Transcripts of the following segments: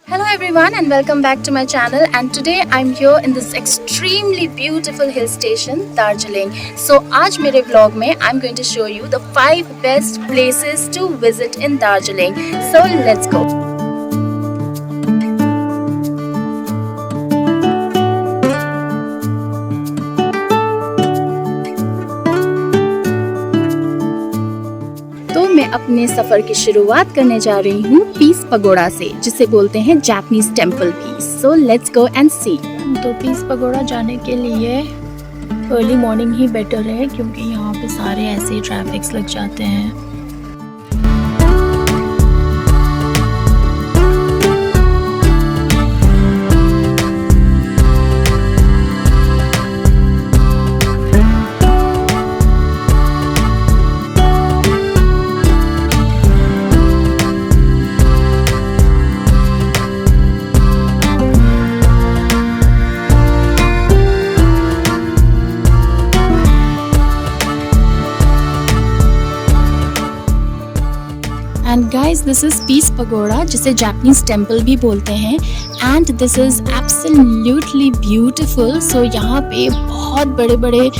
Hello everyone and welcome back to my channel, and today I'm here in this extremely beautiful hill station Darjeeling. So आज मेरे vlog में I'm going to show you the 5 best places to visit in Darjeeling. So let's go. मैं अपने सफ़र की शुरुआत करने जा रही हूँ पीस पगोड़ा से, जिसे बोलते हैं Japanese temple peace. So let's go and see. तो पीस पगोड़ा जाने के लिए अर्ली मॉर्निंग ही बेटर है, क्योंकि यहाँ पे सारे ऐसे ट्रैफिक्स लग जाते हैं. And guys this is peace pagoda, जिसे जापानीज टेम्पल भी बोलते हैं. And this is absolutely beautiful. So यहाँ पे बहुत बड़े बड़े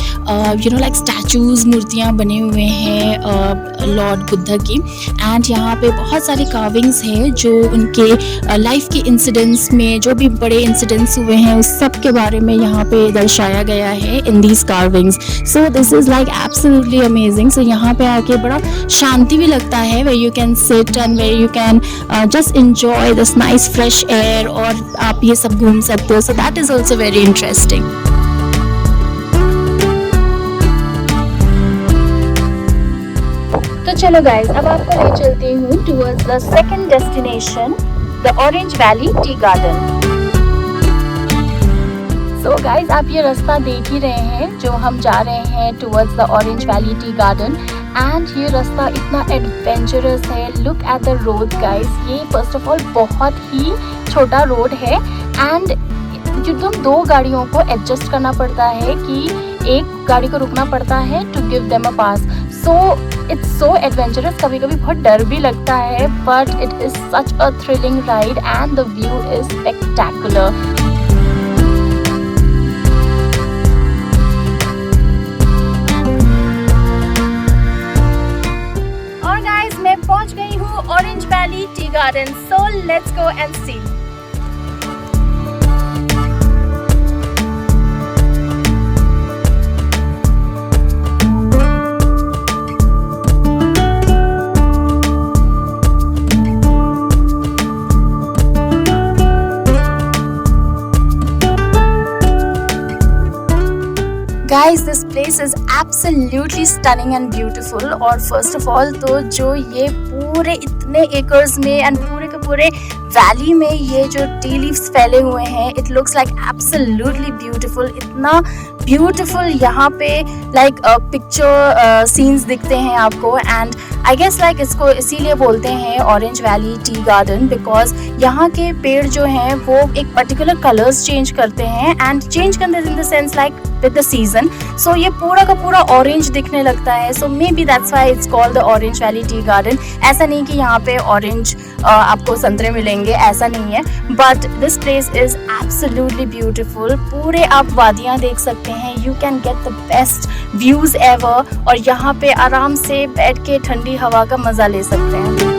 लाइक स्टैचूज़, मूर्तियाँ बने हुए हैं लॉर्ड बुद्धा की. एंड यहाँ पे बहुत सारे कार्विंग्स हैं जो उनके लाइफ के इंसिडेंट्स में, जो भी बड़े इंसिडेंट्स हुए हैं उस सब के बारे में यहाँ पे दर्शाया गया है in these carvings. So this is like absolutely amazing. So यहाँ पे आके बड़ा शांति भी लगता है, where you can sit and where you can just enjoy this nice fresh air, और आप ये सब घूम सकते हो. So that is also very interesting. तो चलो गाइज, अब आपको ले चलती हूँ towards the second destination, the Orange Valley Tea Garden. So guys, आप ये रास्ता देख ही रहे हैं जो हम जा रहे हैं towards the Orange Valley Tea Garden. And ये रास्ता इतना एडवेंचरस है. Look at the road guys. ये फर्स्ट ऑफ ऑल बहुत ही छोटा रोड है, एंड एकदम 2 गाड़ियों को एडजस्ट करना पड़ता है कि एक गाड़ी को रुकना पड़ता है to give them a pass. So it's so adventurous. कभी कभी बहुत डर भी लगता है, but it is such a thrilling ride and the view is spectacular. पहुंच गई हूँ Orange valley T Garden. So let's go and see. Guys, this place is absolutely stunning and beautiful. और first of all तो जो ये पूरे इतने acres में एंड पूरे के पूरे वैली में ये जो टी लीव्स फैले हुए हैं, it looks like absolutely beautiful. इतना ब्यूटीफुल यहाँ पे लाइक पिक्चर सीन्स दिखते हैं आपको. एंड आई गेस लाइक इसको इसीलिए बोलते हैं orange valley tea garden, because यहाँ के पेड़ जो हैं वो एक पर्टिकुलर कलर्स चेंज करते हैं, एंड चेंज करते in the sense like with the season. So ये पूरा का पूरा ऑरेंज दिखने लगता है. So maybe that's why it's called the orange valley T garden. ऐसा नहीं कि यहाँ पे ऑरेंज आपको संतरे मिलेंगे, ऐसा नहीं है, but this place is absolutely beautiful. पूरे आप वादियाँ देख सकते हैं. You can get the best views ever, और यहाँ पे आराम से बैठ के ठंडी हवा का मजा ले सकते हैं.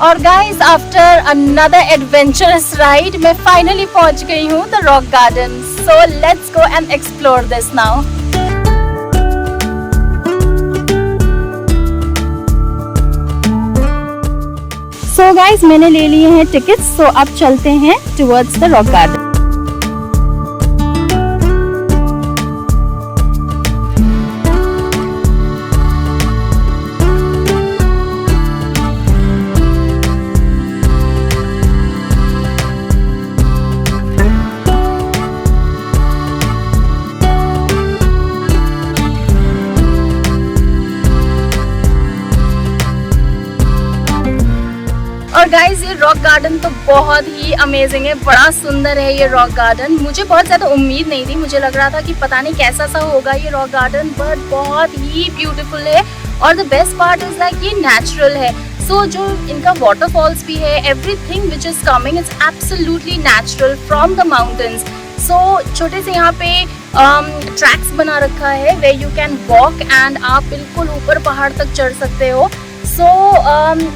और guys after another adventurous ride मैं फाइनली पहुंच गई हूँ the rock garden. So let's go and explore this now. So guys मैंने ले लिए हैं टिकट्स. सो अब चलते हैं टुवर्ड्स द रॉक गार्डन. और गाइज ये रॉक गार्डन तो बहुत ही अमेजिंग है, बड़ा सुंदर है ये रॉक गार्डन। मुझे बहुत ज़्यादा उम्मीद नहीं थी, मुझे लग रहा था कि पता नहीं कैसा सा होगा ये रॉक गार्डन, बट बहुत ही ब्यूटीफुल है। और the best part is like ये नेचुरल है। सो जो इनका वाटरफॉल्स भी है, everything which is coming is absolutely natural from the mountains. So छोटे से यहाँ पे ट्रैक्स बना रखा है way you can walk and आप बिल्कुल ऊपर पहाड़ तक चढ़ सकते हो। So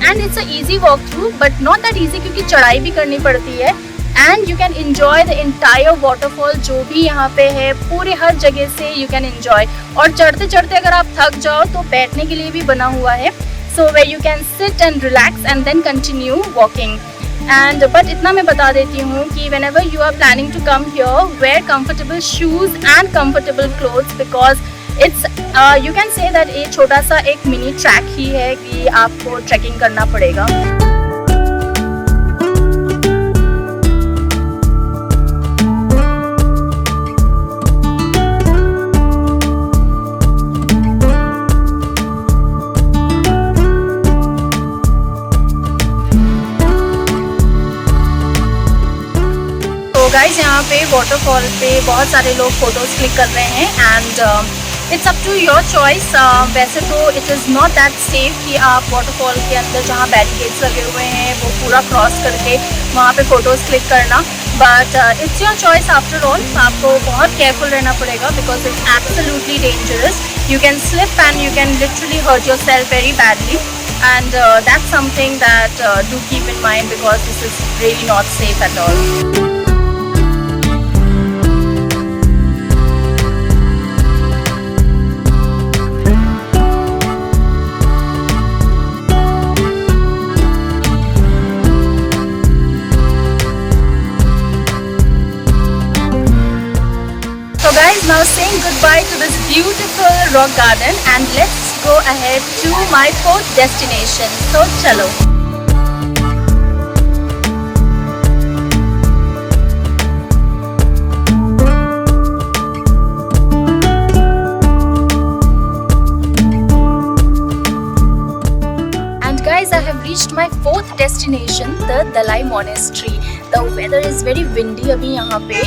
and it's a easy walk through, but not that easy क्योंकि चढ़ाई भी करनी पड़ती है। And you can enjoy the entire waterfall जो भी यहाँ पे है, पूरे हर जगह से यू कैन एंजॉय। और चढ़ते चढ़ते अगर आप थक जाओ तो बैठने के लिए भी बना हुआ है, so way you can sit and relax and then continue walking. And but इतना मैं बता देती हूँ कि whenever you are planning to come here, wear comfortable shoes and comfortable clothes because it's you can say that ये छोटा सा एक मिनी ट्रैक ही है कि आपको ट्रैकिंग करना पड़ेगा। गाइज यहाँ पे वाटरफॉल पे बहुत सारे लोग फोटोज क्लिक कर रहे हैं and it's up to your choice. वैसे तो it is not that safe कि आप वाटरफॉल के अंदर जहाँ बैरिकेड्स लगे हुए हैं वो पूरा क्रॉस करके वहाँ पे फोटोज़ क्लिक करना, but it's your choice after all. आपको बहुत केयरफुल रहना पड़ेगा because it's absolutely dangerous. You can slip and you can literally hurt yourself very badly and that's something that do keep in mind because this is really not safe at all. So guys, now saying goodbye to this beautiful rock garden and let's go ahead to my fourth destination. So chalo. And guys, I have reached my fourth destination, the Dalai Monastery. The weather is very windy अभी यहाँ पे,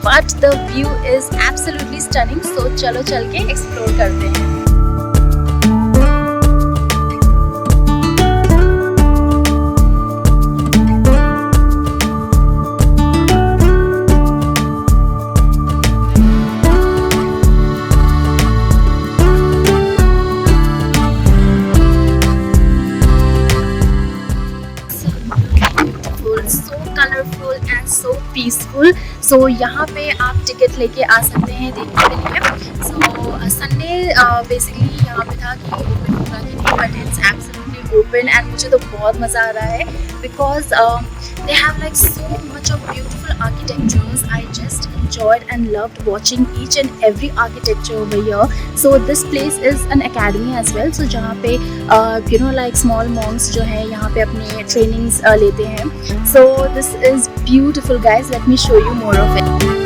but the view is absolutely stunning. So चलो चल के explore करते हैं। So colorful and so peaceful. So यहाँ पे आप टिकट लेके आ सकते हैं देखने के लिए। So संडे बेसिकली यहाँ पे था कि ओपन होगा कि नहीं, but it's absolutely open and मुझे तो बहुत मज़ा आ रहा है because they have like so much of beautiful architectures. I just enjoyed and loved watching each and every architecture over here. So this place is an academy as well. So जहाँ पे you know like small monks जो हैं यहाँ पे अपने trainings लेते हैं. So this is beautiful guys. Let me show you more of it.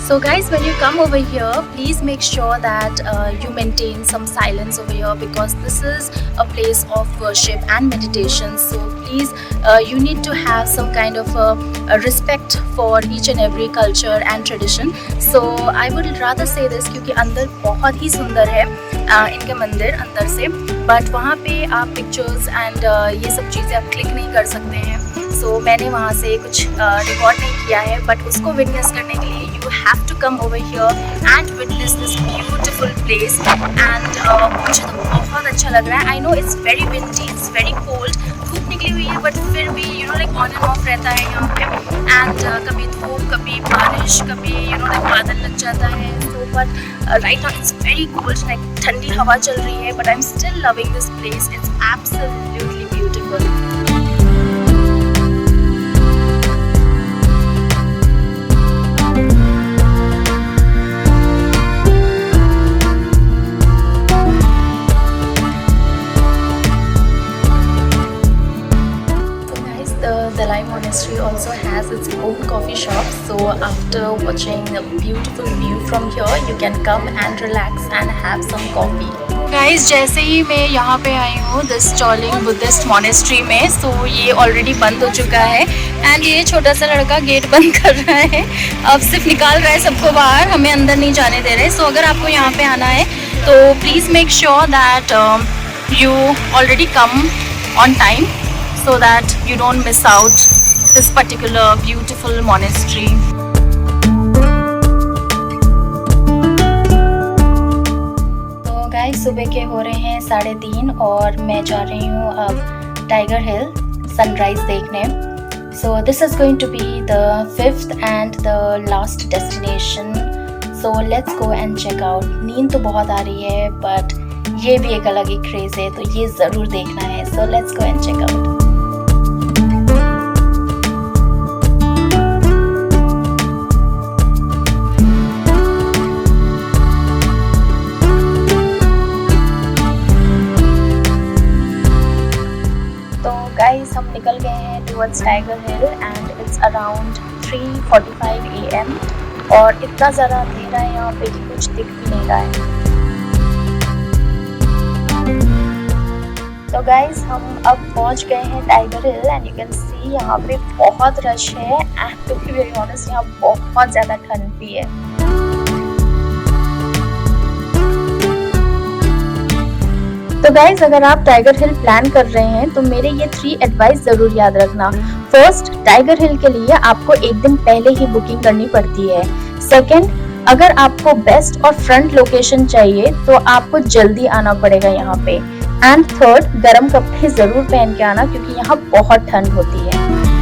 So guys, when you come over here, please make sure that you maintain some silence over here because this is a place of worship and meditation. So please, you need to have some kind of a respect for each and every culture and tradition. So I would rather say this क्योंकि अंदर बहुत ही सुंदर है इनके मंदिर अंदर से, but वहाँ पे आप pictures and ये सब चीज़ें आप क्लिक नहीं कर सकते हैं। So मैंने वहाँ से कुछ रिकॉर्ड नहीं किया है, बट उसको विटनेस करने के लिए you have to come over here and witness this beautiful place. And मुझे तो बहुत अच्छा लग रहा है। I know it's very windy, it's very cold, धूप निकली हुई है, बट फिर भी you know like on and off रहता है यहाँ पे। And कभी धूप, कभी बारिश, कभी you know like बादल लग जाता है। So but right now it's very cold, like ठंडी हवा चल रही है, but I'm still loving this place. It's absolutely beautiful. Dalai Monastery monastery also has its own coffee shop. So after watching a beautiful view from here, you can come and relax and have some coffee. Guys, जैसे ही मैं यहाँ पे आई हूँ this चॉलिंग Buddhist monastery में, सो ये already बंद हो चुका है एंड ये छोटा सा लड़का गेट बंद कर रहा है, अब सिर्फ निकाल रहा है सबको बाहर, हमें अंदर नहीं जाने दे रहे। सो अगर आपको यहाँ पे आना है तो please make sure that you already come on time so that you don't miss out this particular beautiful monastery. तो गाइस सुबह के हो रहे हैं 3:30 और मैं जा रही हूँ अब टाइगर हिल सनराइज देखने। So this is going to be the 5th and the last destination. So let's go and check out. नींद तो बहुत आ रही है बट ये भी एक अलग ही क्रेज है, तो ये ज़रूर देखना है। So let's go and check out. तो गाइस हम निकल गए हैं towards Tiger Hill and it's around 3:45 AM और इतना ज़्यादा अंधेरा है यहाँ पे कि कुछ दिख भी नहीं रहा है। तो गाइज हम अब पहुंच गए हैं Tiger Hill and you can see यहाँ पे बहुत रश है and to be very honest यहाँ बहुत ज़्यादा ठंड भी है। तो गाइज अगर आप टाइगर हिल प्लान कर रहे हैं तो मेरे ये 3 एडवाइस ज़रूर याद रखना। फर्स्ट, टाइगर हिल के लिए आपको एक दिन पहले ही बुकिंग करनी पड़ती है। सेकेंड, अगर आपको बेस्ट और फ्रंट लोकेशन चाहिए तो आपको जल्दी आना पड़ेगा यहाँ पे। एंड थर्ड, गर्म कपड़े जरूर पहन के आना क्योंकि यहाँ बहुत ठंड होती है।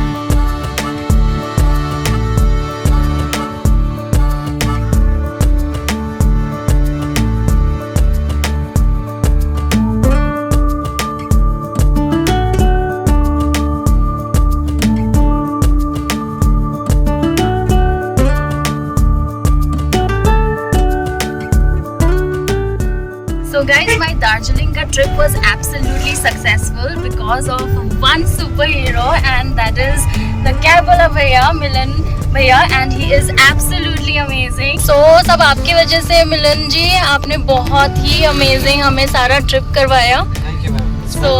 So guys, my Darjeeling ka trip was absolutely successful because of one superhero and that is the cab wala bhaiya Milan भैया and he is absolutely amazing. So सब आपकी वजह से मिलन जी, आपने बहुत ही amazing हमें सारा ट्रिप करवाया। Thank you, ma'am. So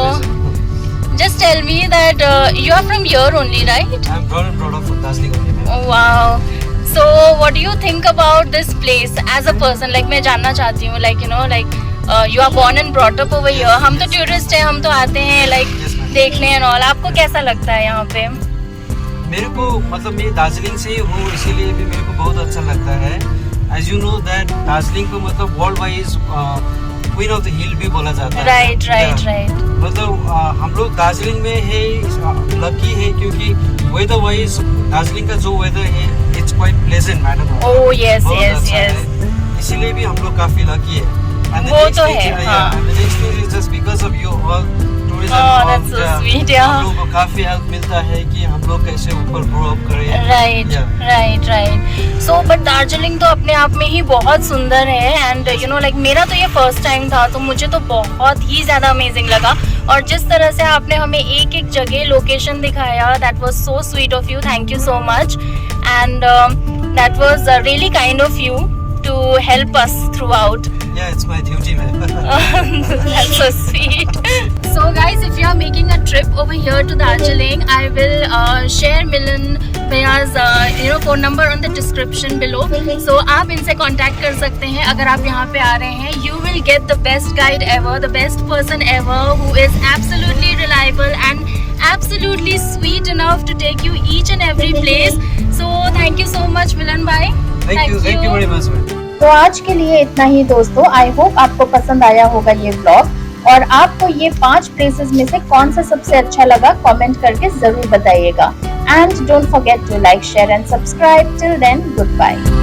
just tell me that you are from here only, right? I'm born and brought up from Darjeeling only, ma'am. Oh, wow. So what do you think about this place as a person? Like मैं जानना चाहती हूँ, like you know, like you are born and brought up over here. हम तो tourist हैं, हम तो आते हैं like देखने and all. आपको कैसा लगता है यहाँ पे? मेरे को मतलब मैं दार्जिलिंग से ही हूँ, इसीलिए भी मेरे को बहुत अच्छा लगता है। As you know that Darjeeling को मतलब world wise queen of the हिल भी बोला जाता है। Right right right. मतलब हम लोग दार्जिलिंग में है लकी है क्योंकि वेदर वाइज दार्जिलिंग का जो वेदर है it's quite pleasant madam. Oh yes yes yes. इसीलिए भी हम लोग काफी लकी है। वो तो है, हाँ। And the next thing is just because of you all tourism. Oh, that's so sweet, yeah. हम लोग को काफी हेल्प मिलता है कि हम लोग कैसे ऊपर ग्रो अप करें। Right right right. So but Darjeeling तो अपने आप में ही बहुत सुंदर है एंड यू नो लाइक मेरा तो ये फर्स्ट टाइम था तो मुझे तो बहुत ही ज़्यादा अमेजिंग लगा और जिस तरह से आपने हमें एक एक जगह लोकेशन दिखाया that was so sweet of you, thank you so much and that was really kind of you to help us throughout. Yeah, it's my duty, man. That's so sweet. So guys, if you are making a trip over here to Darjeeling, I will share Milan Bhaiya's phone number on the description below. So आप इनसे contact कर सकते हैं अगर आप यहाँ पे आ रहे हैं। You will get the best guide ever, the best person ever who is absolutely reliable and absolutely sweet enough to take you each and every place. So thank you so much Milan bhai. Thank you very much, man. तो आज के लिए इतना ही दोस्तों। I hope आपको पसंद आया होगा ये व्लॉग और आपको ये 5 प्लेसेस में से कौन सा सबसे अच्छा लगा कमेंट करके जरूर बताइएगा। And don't forget to like, share and subscribe. Till then, good bye.